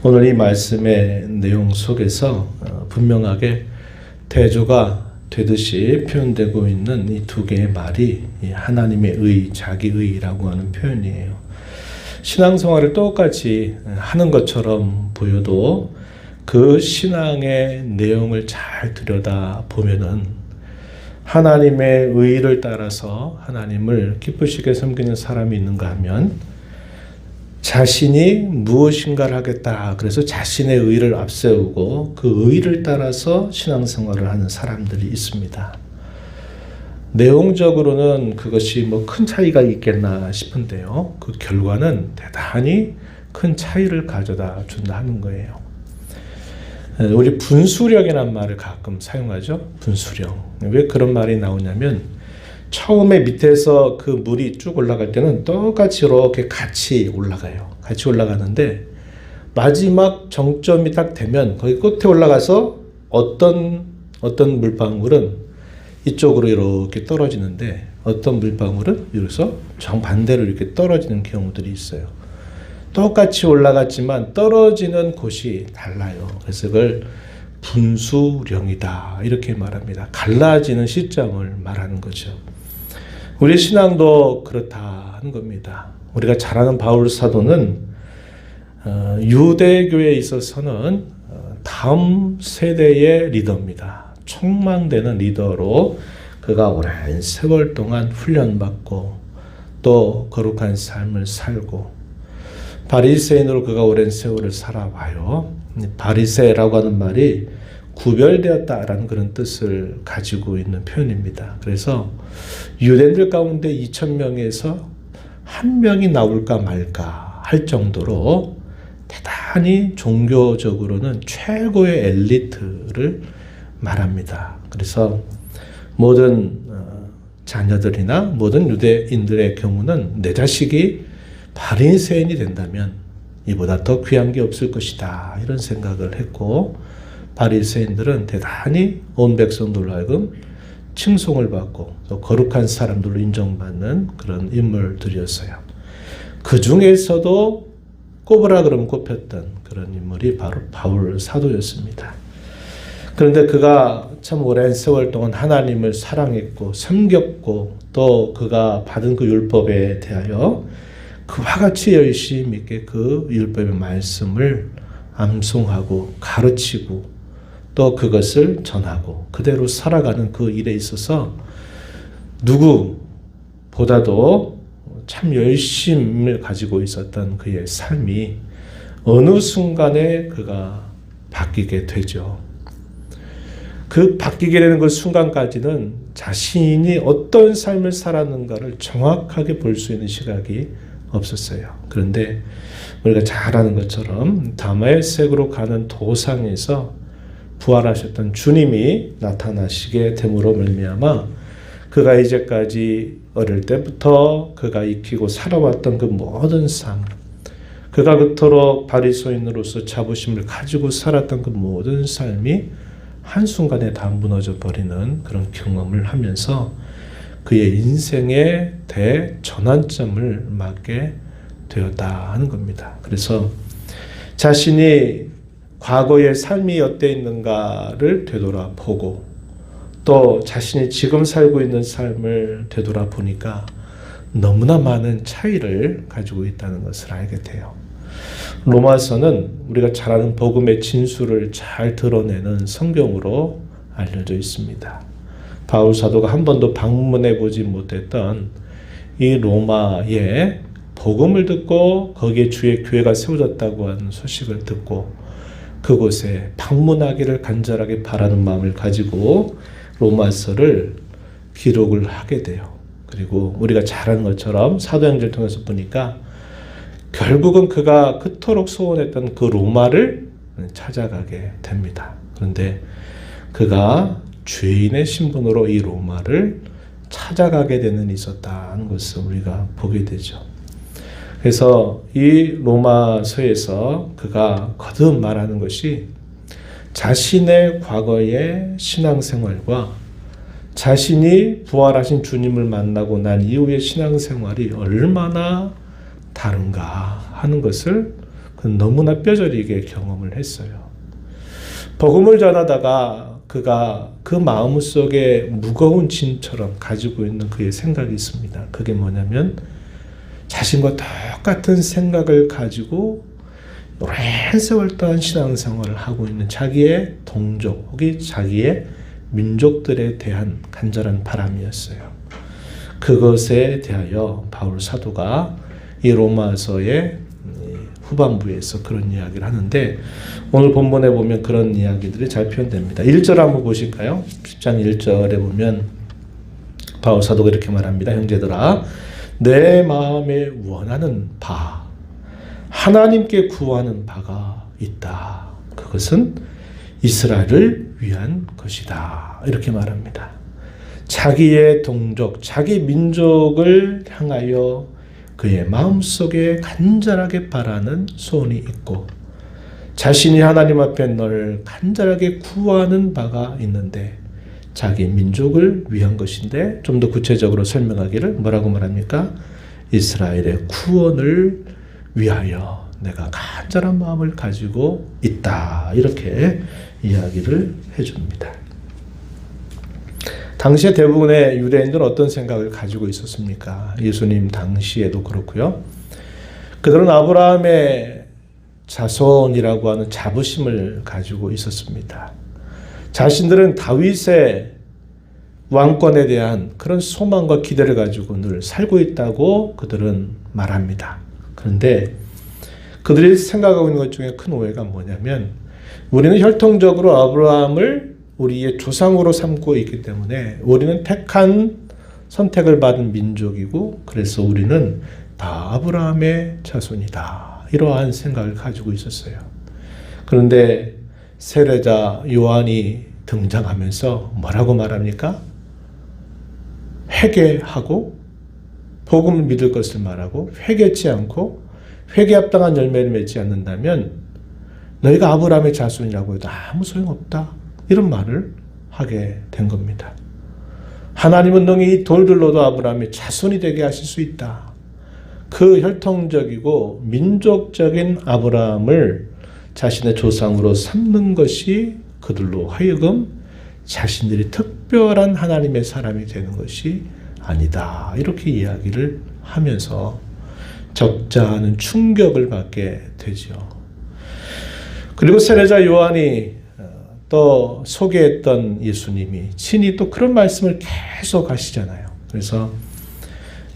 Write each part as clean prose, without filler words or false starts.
오늘 이 말씀의 내용 속에서 분명하게 대조가 되듯이 표현되고 있는 이 두 개의 말이 하나님의 의, 자기의라고 하는 표현이에요. 신앙생활을 똑같이 하는 것처럼 보여도 그 신앙의 내용을 잘 들여다 보면은 하나님의 의를 따라서 하나님을 기쁘시게 섬기는 사람이 있는가 하면 자신이 무엇인가를 하겠다. 그래서 자신의 의를 앞세우고 그 의를 따라서 신앙생활을 하는 사람들이 있습니다. 내용적으로는 그것이 뭐 큰 차이가 있겠나 싶은데요. 그 결과는 대단히 큰 차이를 가져다 준다 하는 거예요. 우리 분수령이라는 말을 가끔 사용하죠. 분수령. 왜 그런 말이 나오냐면 처음에 밑에서 그 물이 쭉 올라갈 때는 똑같이 이렇게 같이 올라가요. 같이 올라가는데 마지막 정점이 딱 되면 거기 끝에 올라가서 어떤 물방울은 이쪽으로 이렇게 떨어지는데 어떤 물방울은 여기서 정반대로 이렇게 떨어지는 경우들이 있어요. 똑같이 올라갔지만 떨어지는 곳이 달라요. 그래서 그걸 분수령이다 이렇게 말합니다. 갈라지는 시점을 말하는 거죠. 우리 신앙도 그렇다 하는 겁니다. 우리가 잘 아는 바울 사도는 유대교에 있어서는 다음 세대의 리더입니다. 촉망되는 리더로 그가 오랜 세월 동안 훈련받고 또 거룩한 삶을 살고 바리새인으로 그가 오랜 세월을 살아와요. 바리새라고 하는 말이 구별되었다라는 그런 뜻을 가지고 있는 표현입니다. 그래서 유대인들 가운데 2,000명에서 한 명이 나올까 말까 할 정도로 대단히 종교적으로는 최고의 엘리트를 말합니다. 그래서 모든 자녀들이나 모든 유대인들의 경우는 내 자식이 바리새인이 된다면 이보다 더 귀한 게 없을 것이다 이런 생각을 했고 바리새인들은 대단히 온 백성들로 하여금 칭송을 받고 또 거룩한 사람들로 인정받는 그런 인물들이었어요. 그 중에서도 꼽으라 그러면 꼽혔던 그런 인물이 바로 바울 사도였습니다. 그런데 그가 참 오랜 세월 동안 하나님을 사랑했고 섬겼고 또 그가 받은 그 율법에 대하여 그와 같이 열심히 있게 그 율법의 말씀을 암송하고 가르치고 또 그것을 전하고 그대로 살아가는 그 일에 있어서 누구보다도 참 열심을 가지고 있었던 그의 삶이 어느 순간에 그가 바뀌게 되죠. 그 바뀌게 되는 그 순간까지는 자신이 어떤 삶을 살았는가를 정확하게 볼 수 있는 시각이 없었어요. 그런데 우리가 잘 아는 것처럼 다메섹으로 가는 도상에서 부활하셨던 주님이 나타나시게 됨으로 말미암아 그가 이제까지 어릴 때부터 그가 익히고 살아왔던 그 모든 삶, 그가 그토록 바리새인으로서 자부심을 가지고 살았던 그 모든 삶이 한순간에 다 무너져 버리는 그런 경험을 하면서 그의 인생의 대전환점을 맞게 되었다 하는 겁니다. 그래서 자신이 과거의 삶이 어땠는가를 되돌아보고 또 자신이 지금 살고 있는 삶을 되돌아보니까 너무나 많은 차이를 가지고 있다는 것을 알게 돼요. 로마서는 우리가 잘 아는 복음의 진수를 잘 드러내는 성경으로 알려져 있습니다. 바울 사도가 한 번도 방문해 보지 못했던 이 로마에 복음을 듣고 거기에 주의 교회가 세워졌다고 하는 소식을 듣고 그곳에 방문하기를 간절하게 바라는 마음을 가지고 로마서를 기록을 하게 돼요. 그리고 우리가 잘 아는 것처럼 사도행전을 통해서 보니까 결국은 그가 그토록 소원했던 그 로마를 찾아가게 됩니다. 그런데 그가 죄인의 신분으로 이 로마를 찾아가게 되는 일이 있었다는 것을 우리가 보게 되죠. 그래서 이 로마서에서 그가 거듭 말하는 것이 자신의 과거의 신앙생활과 자신이 부활하신 주님을 만나고 난 이후의 신앙생활이 얼마나 다른가 하는 것을 너무나 뼈저리게 경험을 했어요. 복음을 전하다가 그가 그 마음속에 무거운 짐처럼 가지고 있는 그의 생각이 있습니다. 그게 뭐냐면 자신과 똑같은 생각을 가지고 오랜 세월 동안 신앙생활을 하고 있는 자기의 동족 혹은 자기의 민족들에 대한 간절한 바람이었어요. 그것에 대하여 바울 사도가 이 로마서의 후반부에서 그런 이야기를 하는데 오늘 본문에 보면 그런 이야기들이 잘 표현됩니다. 1절 한번 보실까요? 10장 1절에 보면 바울 사도가 이렇게 말합니다. 형제들아, 내 마음에 원하는 바, 하나님께 구하는 바가 있다. 그것은 이스라엘을 위한 것이다. 이렇게 말합니다. 자기의 동족, 자기 민족을 향하여 그의 마음속에 간절하게 바라는 소원이 있고 자신이 하나님 앞에 늘 간절하게 구하는 바가 있는데 자기 민족을 위한 것인데 좀 더 구체적으로 설명하기를 뭐라고 말합니까? 이스라엘의 구원을 위하여 내가 간절한 마음을 가지고 있다. 이렇게 이야기를 해줍니다. 당시에 대부분의 유대인들은 어떤 생각을 가지고 있었습니까? 예수님 당시에도 그렇고요. 그들은 아브라함의 자손이라고 하는 자부심을 가지고 있었습니다. 자신들은 다윗의 왕권에 대한 그런 소망과 기대를 가지고 늘 살고 있다고 그들은 말합니다. 그런데 그들이 생각하고 있는 것 중에 큰 오해가 뭐냐면 우리는 혈통적으로 아브라함을 우리의 조상으로 삼고 있기 때문에 우리는 택한 선택을 받은 민족이고 그래서 우리는 다 아브라함의 자손이다. 이러한 생각을 가지고 있었어요. 그런데 세례자 요한이 등장하면서 뭐라고 말합니까? 회개하고 복음을 믿을 것을 말하고 회개치 않고 회개 합당한 열매를 맺지 않는다면 너희가 아브라함의 자손이라고 해도 아무 소용없다. 이런 말을 하게 된 겁니다. 하나님은 능히 돌들로도 아브라함의 자손이 되게 하실 수 있다. 그 혈통적이고 민족적인 아브라함을 자신의 조상으로 삼는 것이 그들로 하여금 자신들이 특별한 하나님의 사람이 되는 것이 아니다. 이렇게 이야기를 하면서 적잖은 충격을 받게 되죠. 그리고 세례자 요한이 또 소개했던 예수님이 친히 또 그런 말씀을 계속 하시잖아요. 그래서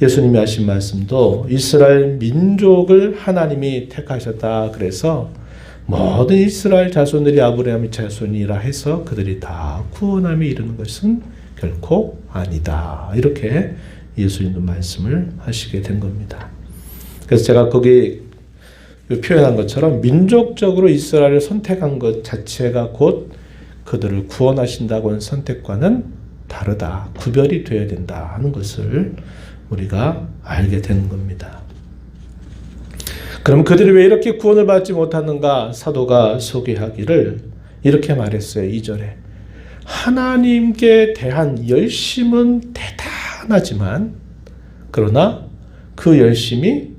예수님이 하신 말씀도 이스라엘 민족을 하나님이 택하셨다. 그래서 모든 이스라엘 자손들이 아브라함의 자손이라 해서 그들이 다 구원함에 이르는 것은 결코 아니다. 이렇게 예수님도 말씀을 하시게 된 겁니다. 그래서 제가 거기 표현한 것처럼 민족적으로 이스라엘을 선택한 것 자체가 곧 그들을 구원하신다고 하는 선택과는 다르다. 구별이 되어야 된다 하는 것을 우리가 알게 되는 겁니다. 그럼 그들이 왜 이렇게 구원을 받지 못하는가? 사도가 소개하기를 이렇게 말했어요. 2절에 하나님께 대한 열심은 대단하지만 그러나 그 열심이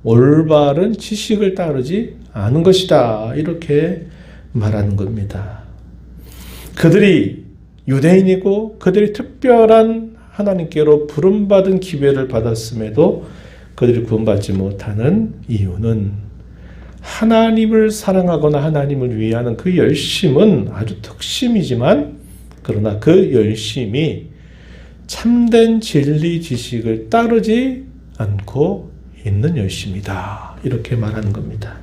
올바른 지식을 따르지 않은 것이다. 이렇게 말하는 겁니다. 그들이 유대인이고 그들이 특별한 하나님께로 부름받은 기회를 받았음에도 그들이 구원받지 못하는 이유는 하나님을 사랑하거나 하나님을 위하는 그 열심은 아주 특심이지만 그러나 그 열심이 참된 진리 지식을 따르지 않고 있는 열심이다. 이렇게 말하는 겁니다.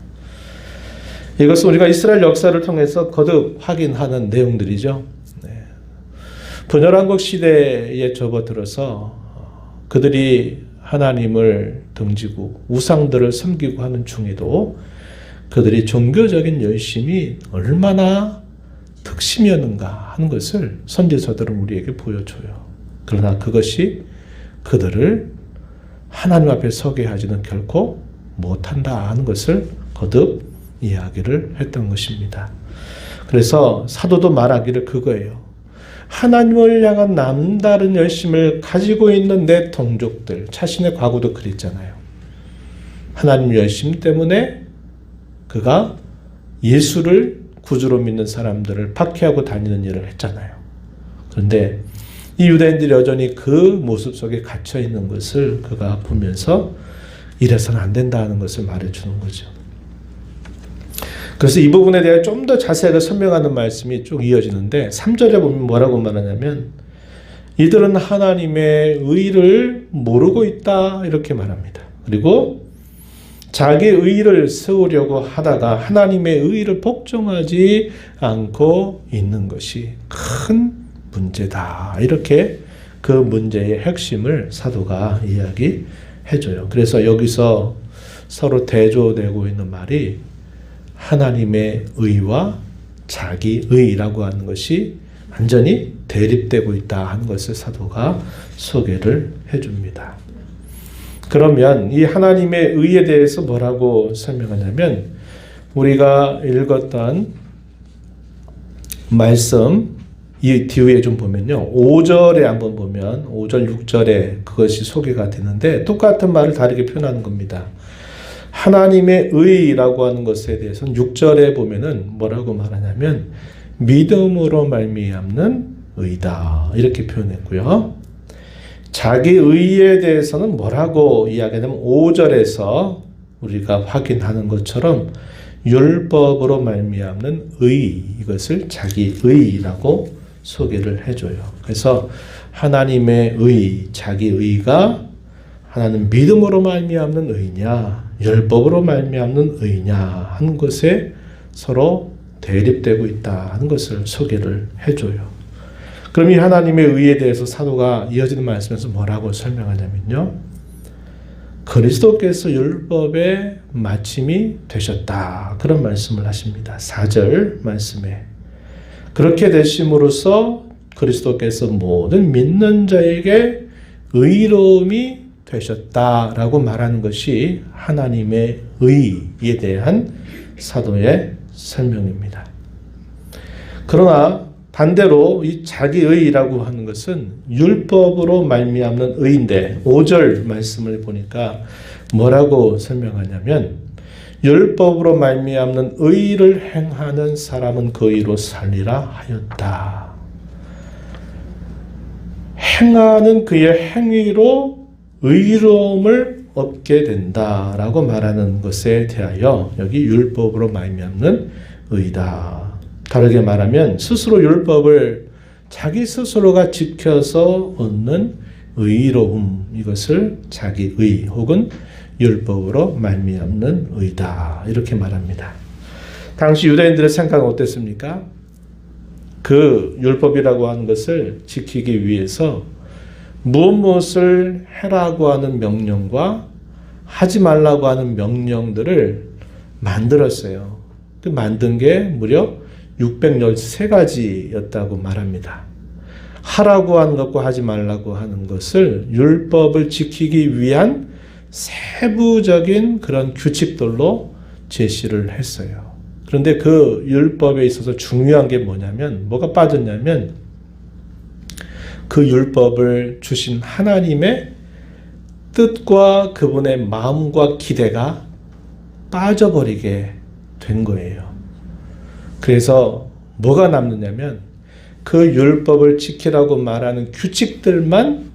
이것은 우리가 이스라엘 역사를 통해서 거듭 확인하는 내용들이죠. 분열왕국 시대에 접어들어서 그들이 하나님을 등지고 우상들을 섬기고 하는 중에도 그들이 종교적인 열심이 얼마나 특심이었는가 하는 것을 선지서들은 우리에게 보여줘요. 그러나 그것이 그들을 하나님 앞에 서게 하지는 결코 못한다 하는 것을 거듭 이야기를 했던 것입니다. 그래서 사도도 말하기를 그거예요. 하나님을 향한 남다른 열심을 가지고 있는 내 동족들, 자신의 과거도 그랬잖아요. 하나님 열심 때문에 그가 예수를 구주로 믿는 사람들을 박해하고 다니는 일을 했잖아요. 그런데 이 유대인들이 여전히 그 모습 속에 갇혀 있는 것을 그가 보면서 이래서는 안 된다는 것을 말해주는 거죠. 그래서 이 부분에 대해 좀 더 자세하게 설명하는 말씀이 쭉 이어지는데 3절에 보면 뭐라고 말하냐면 이들은 하나님의 의를 모르고 있다 이렇게 말합니다. 그리고 자기 의를 세우려고 하다가 하나님의 의를 복종하지 않고 있는 것이 큰 문제다. 이렇게 그 문제의 핵심을 사도가 이야기해줘요. 그래서 여기서 서로 대조되고 있는 말이 하나님의 의와 자기 의라고 하는 것이 완전히 대립되고 있다 하는 것을 사도가 소개를 해줍니다. 그러면 이 하나님의 의에 대해서 뭐라고 설명하냐면 우리가 읽었던 말씀 이 뒤에 좀 보면요. 5절에 한번 보면 5절, 6절에 그것이 소개가 되는데 똑같은 말을 다르게 표현하는 겁니다. 하나님의 의라고 하는 것에 대해서는 6절에 보면은 뭐라고 말하냐면 믿음으로 말미암는 의다 이렇게 표현했고요. 자기 의에 대해서는 뭐라고 이야기하냐면 5절에서 우리가 확인하는 것처럼 율법으로 말미암는 의 이것을 자기 의라고 소개를 해줘요. 그래서 하나님의 의, 자기 의가 하나는 믿음으로 말미암는 의냐 율법으로 말미암는 의냐 하는 것에 서로 대립되고 있다 하는 것을 소개를 해줘요. 그럼 이 하나님의 의에 대해서 사도가 이어지는 말씀에서 뭐라고 설명하냐면요. 그리스도께서 율법의 마침이 되셨다. 그런 말씀을 하십니다. 4절 말씀에. 그렇게 되심으로써 그리스도께서 모든 믿는 자에게 의로움이 되셨다라고 말하는 것이 하나님의 의에 대한 사도의 설명입니다. 그러나 반대로 이 자기의라고 하는 것은 율법으로 말미암는 의인데 5절 말씀을 보니까 뭐라고 설명하냐면 율법으로 말미암는 의를 행하는 사람은 그 의로 살리라 하였다. 행하는 그의 행위로 의로움을 얻게 된다라고 말하는 것에 대하여 여기 율법으로 말미암는 의다. 다르게 말하면 스스로 율법을 자기 스스로가 지켜서 얻는 의로움 이것을 자기의 혹은 율법으로 말미암는 의다 이렇게 말합니다. 당시 유대인들의 생각은 어땠습니까? 그 율법이라고 하는 것을 지키기 위해서 무엇을 해라고 하는 명령과 하지 말라고 하는 명령들을 만들었어요. 그 만든 게 무려 613가지였다고 말합니다. 하라고 하는 것과 하지 말라고 하는 것을 율법을 지키기 위한 세부적인 그런 규칙들로 제시를 했어요. 그런데 그 율법에 있어서 중요한 게 뭐냐면 뭐가 빠졌냐면 그 율법을 주신 하나님의 뜻과 그분의 마음과 기대가 빠져버리게 된 거예요. 그래서 뭐가 남느냐면 그 율법을 지키라고 말하는 규칙들만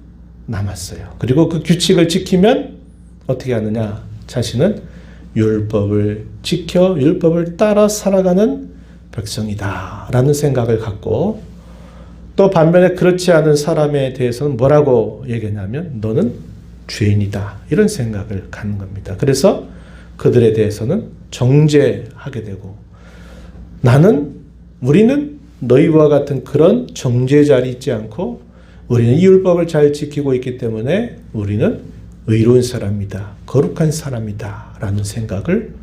남았어요. 그리고 그 규칙을 지키면 어떻게 하느냐? 자신은 율법을 지켜 율법을 따라 살아가는 백성이다 라는 생각을 갖고 또 반면에 그렇지 않은 사람에 대해서는 뭐라고 얘기하냐면 너는 죄인이다 이런 생각을 갖는 겁니다. 그래서 그들에 대해서는 정죄하게 되고 우리는 너희와 같은 그런 정죄자리 있지 않고 우리는 이 율법을 잘 지키고 있기 때문에 우리는 의로운 사람이다. 거룩한 사람이다. 라는 생각을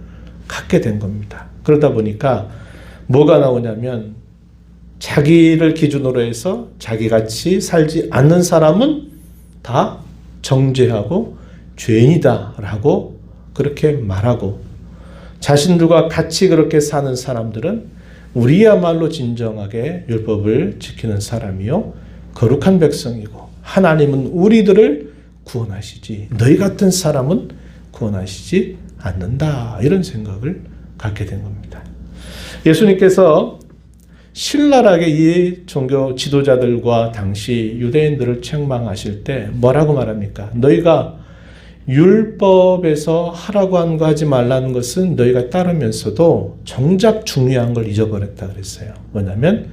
갖게 된 겁니다. 그러다 보니까 뭐가 나오냐면 자기를 기준으로 해서 자기같이 살지 않는 사람은 다 정죄하고 죄인이다. 라고 그렇게 말하고 자신들과 같이 그렇게 사는 사람들은 우리야말로 진정하게 율법을 지키는 사람이요 거룩한 백성이고 하나님은 우리들을 구원하시지 너희 같은 사람은 구원하시지 않는다 이런 생각을 갖게 된 겁니다. 예수님께서 신랄하게 이 종교 지도자들과 당시 유대인들을 책망하실 때 뭐라고 말합니까? 너희가 율법에서 하라고 한 거 하지 말라는 것은 너희가 따르면서도 정작 중요한 걸 잊어버렸다 그랬어요. 뭐냐면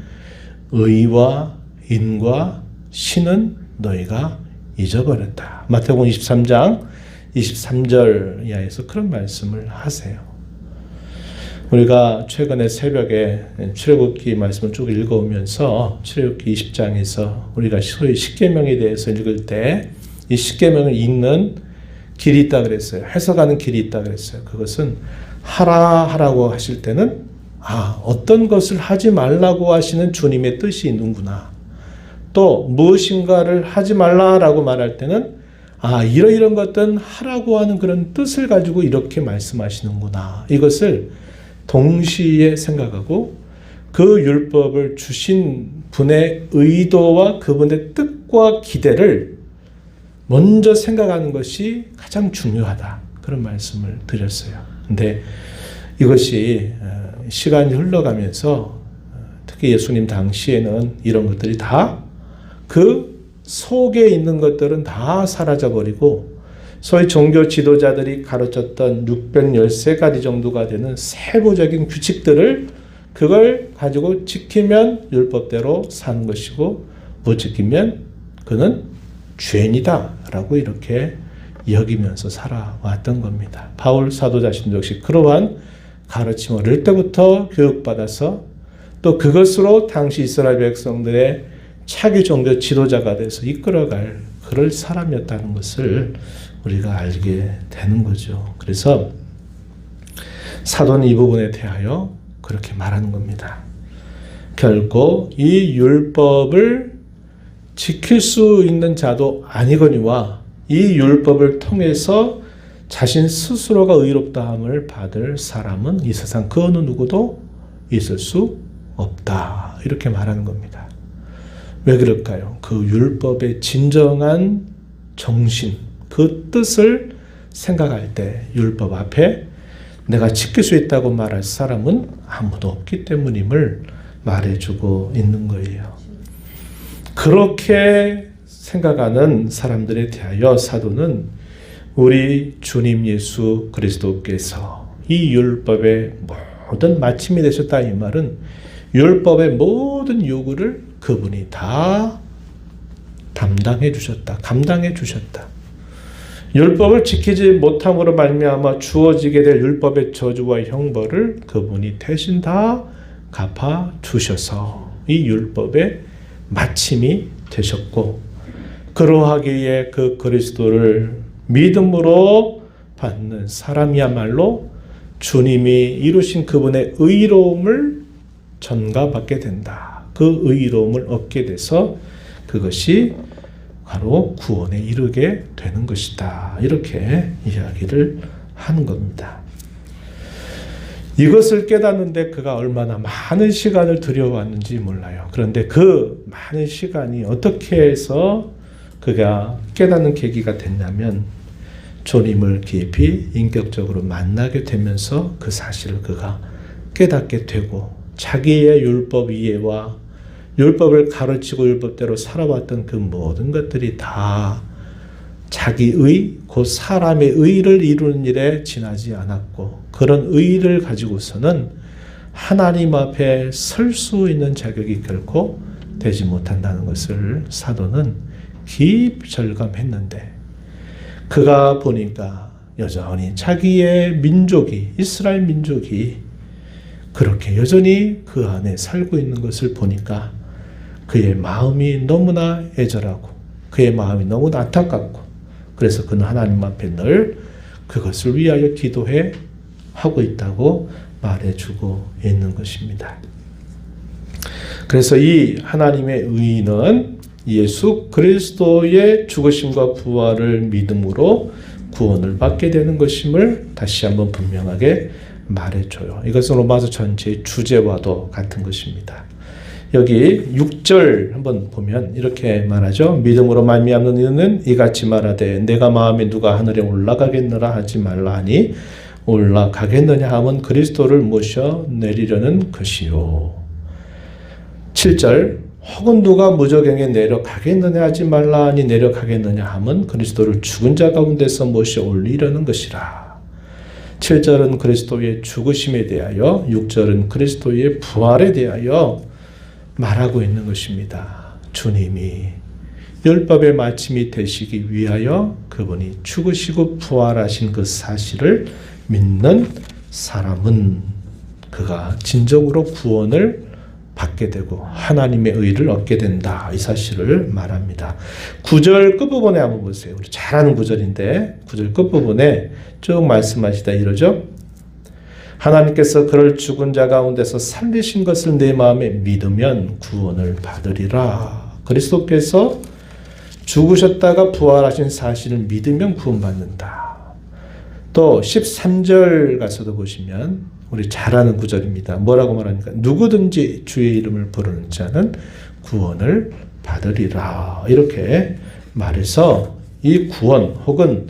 의와 인과 신은 너희가 잊어버렸다. 마태복음 23장 23절 이하에서 그런 말씀을 하세요. 우리가 최근에 새벽에 출애굽기 말씀을 쭉 읽어오면서 출애굽기 20장에서 우리가 소위 십계명에 대해서 읽을 때 이 십계명을 읽는 길이 있다 그랬어요. 해석하는 길이 있다 그랬어요. 그것은 하라고 하실 때는 어떤 것을 하지 말라고 하시는 주님의 뜻이 있는구나. 또 무엇인가를 하지 말라라고 말할 때는 이런 것들은 하라고 하는 그런 뜻을 가지고 이렇게 말씀하시는구나. 이것을 동시에 생각하고 그 율법을 주신 분의 의도와 그분의 뜻과 기대를 먼저 생각하는 것이 가장 중요하다. 그런 말씀을 드렸어요. 근데 이것이 시간이 흘러가면서 특히 예수님 당시에는 이런 것들이 다 그 속에 있는 것들은 다 사라져버리고 소위 종교 지도자들이 가르쳤던 613가지 정도가 되는 세부적인 규칙들을 그걸 가지고 지키면 율법대로 사는 것이고 못 지키면 그는 죄인이다 라고 이렇게 여기면서 살아왔던 겁니다. 바울 사도 자신도 역시 그러한 가르침을 어릴 때부터 교육받아서 또 그것으로 당시 이스라엘 백성들의 차기 종교 지도자가 돼서 이끌어갈 그럴 사람이었다는 것을 우리가 알게 되는 거죠. 그래서 사도는 이 부분에 대하여 그렇게 말하는 겁니다. 결코 이 율법을 지킬 수 있는 자도 아니거니와 이 율법을 통해서 자신 스스로가 의롭다함을 받을 사람은 이 세상 그 어느 누구도 있을 수 없다. 이렇게 말하는 겁니다. 왜 그럴까요? 그 율법의 진정한 정신, 그 뜻을 생각할 때 율법 앞에 내가 지킬 수 있다고 말할 사람은 아무도 없기 때문임을 말해주고 있는 거예요. 그렇게 생각하는 사람들에 대하여 사도는 우리 주님 예수 그리스도께서 이 율법의 모든 마침이 되셨다 이 말은 율법의 모든 요구를 그분이 다 담당해 주셨다. 감당해 주셨다. 율법을 지키지 못함으로 말미암아 주어지게 될 율법의 저주와 형벌을 그분이 대신 다 갚아 주셔서 이 율법의 마침이 되셨고 그러하기에 그 그리스도를 믿음으로 받는 사람이야말로 주님이 이루신 그분의 의로움을 전가받게 된다. 그 의로움을 얻게 돼서 그것이 바로 구원에 이르게 되는 것이다. 이렇게 이야기를 하는 겁니다. 이것을 깨닫는데 그가 얼마나 많은 시간을 들여왔는지 몰라요. 그런데 그 많은 시간이 어떻게 해서 그가 깨닫는 계기가 됐냐면 주님을 깊이 인격적으로 만나게 되면서 그 사실을 그가 깨닫게 되고 자기의 율법 이해와 율법을 가르치고 율법대로 살아왔던 그 모든 것들이 다 자기의 곧 사람의 의를 이루는 일에 지나지 않았고 그런 의를 가지고서는 하나님 앞에 설 수 있는 자격이 결코 되지 못한다는 것을 사도는 깊이 절감했는데 그가 보니까 여전히 자기의 민족이 이스라엘 민족이 그렇게 여전히 그 안에 살고 있는 것을 보니까 그의 마음이 너무나 애절하고 그의 마음이 너무나 안타깝고 그래서 그는 하나님 앞에 늘 그것을 위하여 기도해 하고 있다고 말해주고 있는 것입니다. 그래서 이 하나님의 의는 예수 그리스도의 죽으심과 부활을 믿음으로 구원을 받게 되는 것임을 다시 한번 분명하게 말해줘요. 이것은 로마서 전체의 주제와도 같은 것입니다. 여기 6절 한번 보면 이렇게 말하죠. 믿음으로 말미암는 이는 이같이 말하되 내가 마음에 누가 하늘에 올라가겠느라 하지 말라 하니 올라가겠느냐 하면 그리스도를 모셔 내리려는 것이요. 7절 혹은 누가 무저갱에 내려가겠느냐 하지 말라 하니 내려가겠느냐 하면 그리스도를 죽은 자 가운데서 모셔 올리려는 것이라. 7절은 그리스도의 죽으심에 대하여 6절은 그리스도의 부활에 대하여 말하고 있는 것입니다. 주님이 율법의 마침이 되시기 위하여 그분이 죽으시고 부활하신 그 사실을 믿는 사람은 그가 진정으로 구원을 받게 되고 하나님의 의를 얻게 된다. 이 사실을 말합니다. 9절 끝부분에 한번 보세요. 우리 잘 아는 구절인데 9절 끝부분에 쭉 말씀하시다 이러죠. 하나님께서 그를 죽은 자 가운데서 살리신 것을 내 마음에 믿으면 구원을 받으리라. 그리스도께서 죽으셨다가 부활하신 사실을 믿으면 구원받는다. 또 13절 가서도 보시면 우리 잘 아는 구절입니다. 뭐라고 말하니까 누구든지 주의 이름을 부르는 자는 구원을 받으리라. 이렇게 말해서 이 구원 혹은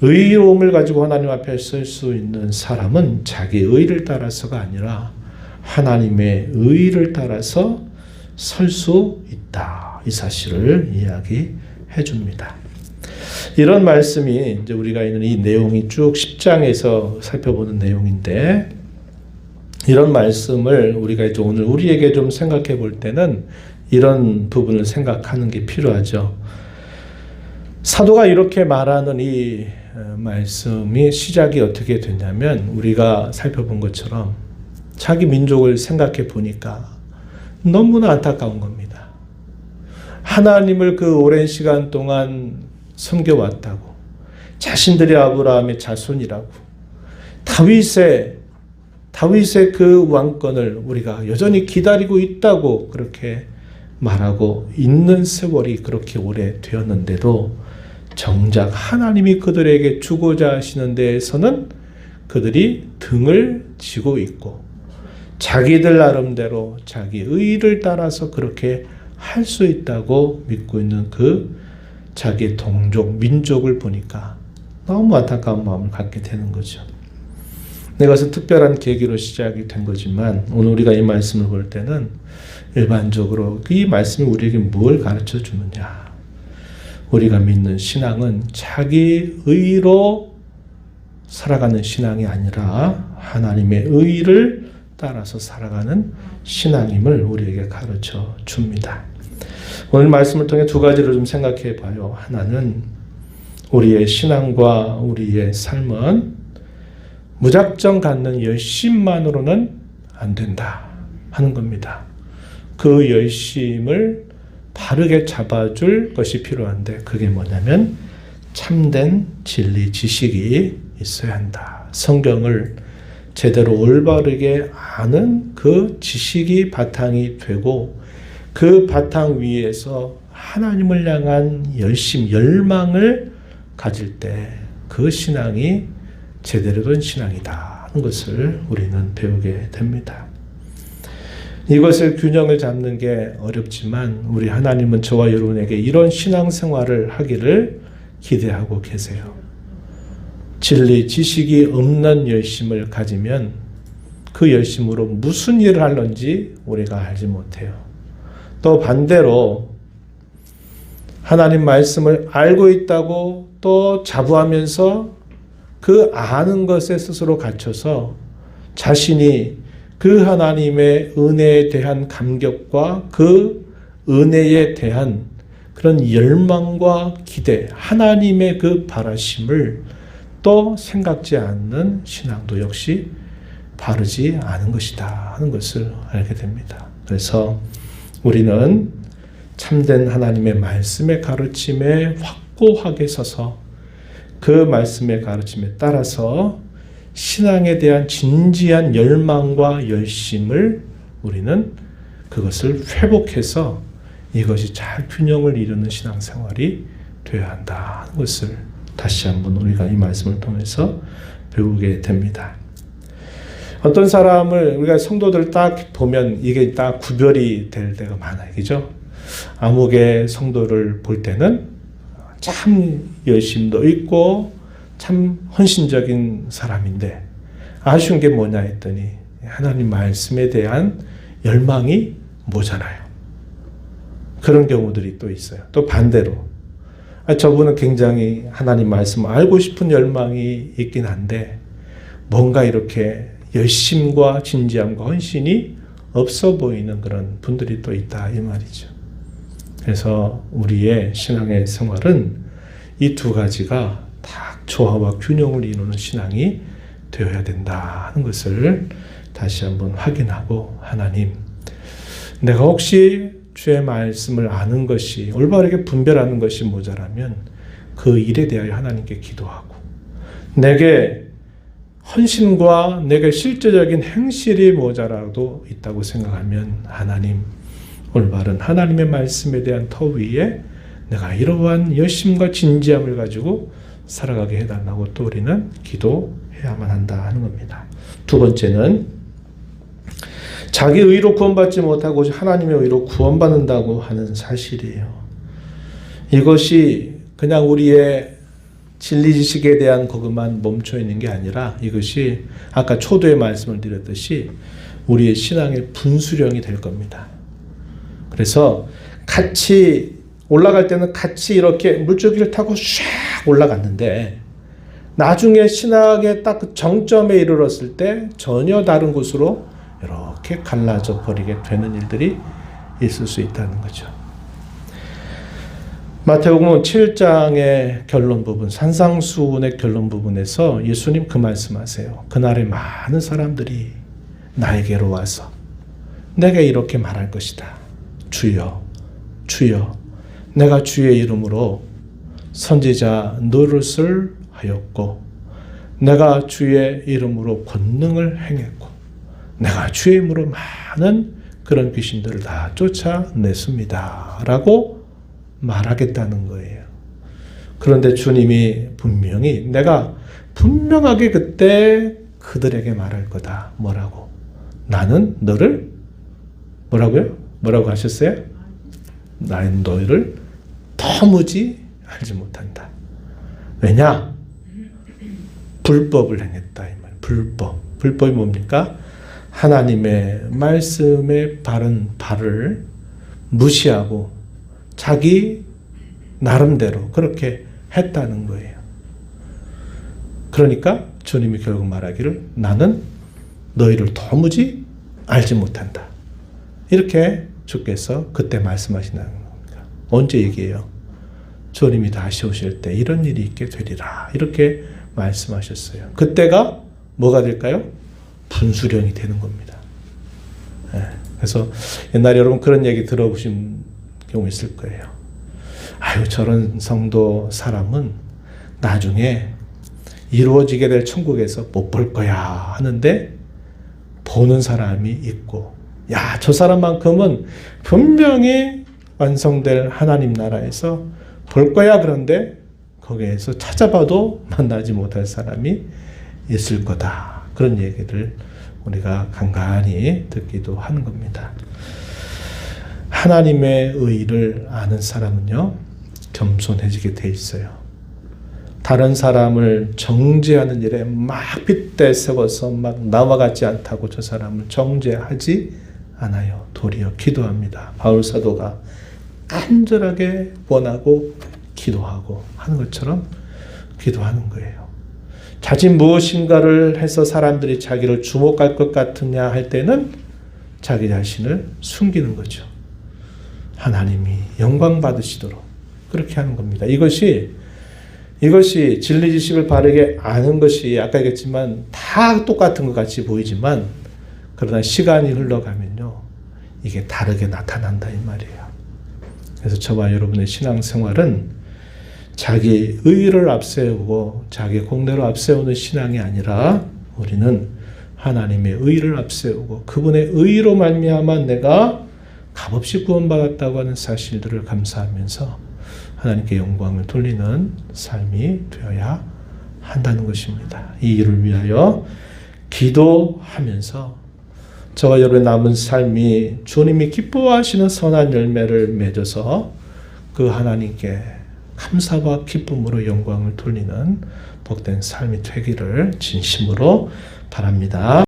의로움을 가지고 하나님 앞에 설 수 있는 사람은 자기 의를 따라서가 아니라 하나님의 의를 따라서 설 수 있다. 이 사실을 이야기해 줍니다. 이런 말씀이 이제 우리가 있는 이 내용이 쭉 10장에서 살펴보는 내용인데 이런 말씀을 우리가 이제 오늘 우리에게 좀 생각해 볼 때는 이런 부분을 생각하는 게 필요하죠. 사도가 이렇게 말하는 이 말씀이 시작이 어떻게 됐냐면 우리가 살펴본 것처럼 자기 민족을 생각해 보니까 너무나 안타까운 겁니다. 하나님을 그 오랜 시간 동안 섬겨왔다고, 자신들이 아브라함의 자손이라고, 다윗의 그 왕권을 우리가 여전히 기다리고 있다고 그렇게 말하고 있는 세월이 그렇게 오래 되었는데도 정작 하나님이 그들에게 주고자 하시는 데에서는 그들이 등을 지고 있고 자기들 나름대로 자기 의를 따라서 그렇게 할 수 있다고 믿고 있는 그 자기 동족, 민족을 보니까 너무 안타까운 마음을 갖게 되는 거죠. 이것은 특별한 계기로 시작이 된 거지만 오늘 우리가 이 말씀을 볼 때는 일반적으로 이 말씀이 우리에게 뭘 가르쳐 주느냐. 우리가 믿는 신앙은 자기 의로 살아가는 신앙이 아니라 하나님의 의를 따라서 살아가는 신앙임을 우리에게 가르쳐 줍니다. 오늘 말씀을 통해 두 가지를 좀 생각해 봐요. 하나는 우리의 신앙과 우리의 삶은 무작정 갖는 열심만으로는 안 된다 하는 겁니다. 그 열심을 바르게 잡아줄 것이 필요한데 그게 뭐냐면 참된 진리 지식이 있어야 한다. 성경을 제대로 올바르게 아는 그 지식이 바탕이 되고 그 바탕 위에서 하나님을 향한 열심, 열망을 가질 때 그 신앙이 제대로 된 신앙이다 하는 것을 우리는 배우게 됩니다. 이것을 균형을 잡는 게 어렵지만 우리 하나님은 저와 여러분에게 이런 신앙생활을 하기를 기대하고 계세요. 진리, 지식이 없는 열심을 가지면 그 열심으로 무슨 일을 하는지 우리가 알지 못해요. 또 반대로 하나님 말씀을 알고 있다고 또 자부하면서 그 아는 것에 스스로 갇혀서 자신이 그 하나님의 은혜에 대한 감격과 그 은혜에 대한 그런 열망과 기대, 하나님의 그 바라심을 또 생각지 않는 신앙도 역시 바르지 않은 것이다 하는 것을 알게 됩니다. 그래서 우리는 참된 하나님의 말씀의 가르침에 확고하게 서서 그 말씀의 가르침에 따라서 신앙에 대한 진지한 열망과 열심을 우리는 그것을 회복해서 이것이 잘 균형을 이루는 신앙생활이 되어야 한다 하는 것을 다시 한번 우리가 이 말씀을 통해서 배우게 됩니다. 어떤 사람을 우리가 성도들을 딱 보면 이게 딱 구별이 될 때가 많아요. 그죠? 암흑의 성도를 볼 때는 참 열심도 있고 참 헌신적인 사람인데 아쉬운 게 뭐냐 했더니 하나님 말씀에 대한 열망이 모자라요. 그런 경우들이 또 있어요. 또 반대로 저분은 굉장히 하나님 말씀을 알고 싶은 열망이 있긴 한데 뭔가 이렇게 열심과 진지함과 헌신이 없어 보이는 그런 분들이 또 있다 이 말이죠. 그래서 우리의 신앙의 생활은 이 두 가지가 다 조화와 균형을 이루는 신앙이 되어야 된다 하는 것을 다시 한번 확인하고 하나님, 내가 혹시 주의 말씀을 아는 것이 올바르게 분별하는 것이 모자라면 그 일에 대하여 하나님께 기도하고 내게 헌신과 내게 실제적인 행실이 모자라도 있다고 생각하면 하나님, 올바른 하나님의 말씀에 대한 터 위에 내가 이러한 열심과 진지함을 가지고 살아가게 해달라고 또 우리는 기도해야만 한다 하는 겁니다. 두 번째는 자기 의로 구원받지 못하고 하나님의 의로 구원받는다고 하는 사실이에요. 이것이 그냥 우리의 진리 지식에 대한 것만 멈춰 있는 게 아니라 이것이 아까 초도에 말씀을 드렸듯이 우리의 신앙의 분수령이 될 겁니다. 그래서 같이 올라갈 때는 같이 이렇게 물줄기를 타고 샥 올라갔는데 나중에 신학의 딱 그 정점에 이르렀을 때 전혀 다른 곳으로 이렇게 갈라져 버리게 되는 일들이 있을 수 있다는 거죠. 마태복음 7장의 결론 부분, 산상수훈의 결론 부분에서 예수님 그 말씀하세요. 그날에 많은 사람들이 나에게로 와서 내가 이렇게 말할 것이다. 주여, 주여, 내가 주의 이름으로 선지자 노릇을 하였고 내가 주의 이름으로 권능을 행했고 내가 주의 이름으로 많은 그런 귀신들을 다 쫓아냈습니다. 라고 말하겠다는 거예요. 그런데 주님이 분명히 내가 분명하게 그때 그들에게 말할 거다. 뭐라고? 나는 너를 뭐라고요? 뭐라고 하셨어요? 나는 너희를 도무지 알지 못한다. 왜냐? 불법을 행했다. 이 말. 불법. 불법이 뭡니까? 하나님의 말씀의 바른 발을 무시하고 자기 나름대로 그렇게 했다는 거예요. 그러니까 주님이 결국 말하기를 나는 너희를 도무지 알지 못한다. 이렇게 주께서 그때 말씀하신다는 겁니다. 언제 얘기해요? 주님이 다시 오실 때 이런 일이 있게 되리라. 이렇게 말씀하셨어요. 그때가 뭐가 될까요? 분수령이 되는 겁니다. 그래서 옛날에 여러분 그런 얘기 들어보신 경우 있을 거예요. 아유, 저런 성도 사람은 나중에 이루어지게 될 천국에서 못 볼 거야 하는데 보는 사람이 있고, 야, 저 사람만큼은 분명히 완성될 하나님 나라에서 볼 거야. 그런데 거기에서 찾아봐도 만나지 못할 사람이 있을 거다. 그런 얘기를 우리가 간간히 듣기도 하는 겁니다. 하나님의 의를 아는 사람은요, 겸손해지게 돼 있어요. 다른 사람을 정죄하는 일에 막 빗대 세워서 막 나와 같지 않다고 저 사람을 정죄하지 않아요. 도리어 기도합니다. 바울 사도가 간절하게 원하고 기도하고 하는 것처럼 기도하는 거예요. 자신 무엇인가를 해서 사람들이 자기를 주목할 것 같으냐 할 때는 자기 자신을 숨기는 거죠. 하나님이 영광 받으시도록 그렇게 하는 겁니다. 이것이 진리 지식을 바르게 아는 것이 아까 얘기했지만 다 똑같은 것 같이 보이지만 그러나 시간이 흘러가면요, 이게 다르게 나타난다 이 말이에요. 그래서 저와 여러분의 신앙생활은 자기 의를 앞세우고 자기 공로를 앞세우는 신앙이 아니라 우리는 하나님의 의를 앞세우고 그분의 의로 말미암아 내가 값없이 구원받았다고 하는 사실들을 감사하면서 하나님께 영광을 돌리는 삶이 되어야 한다는 것입니다. 이 일을 위하여 기도하면서 저와 여러분의 남은 삶이 주님이 기뻐하시는 선한 열매를 맺어서 그 하나님께 감사와 기쁨으로 영광을 돌리는 축복된 삶이 되기를 진심으로 바랍니다.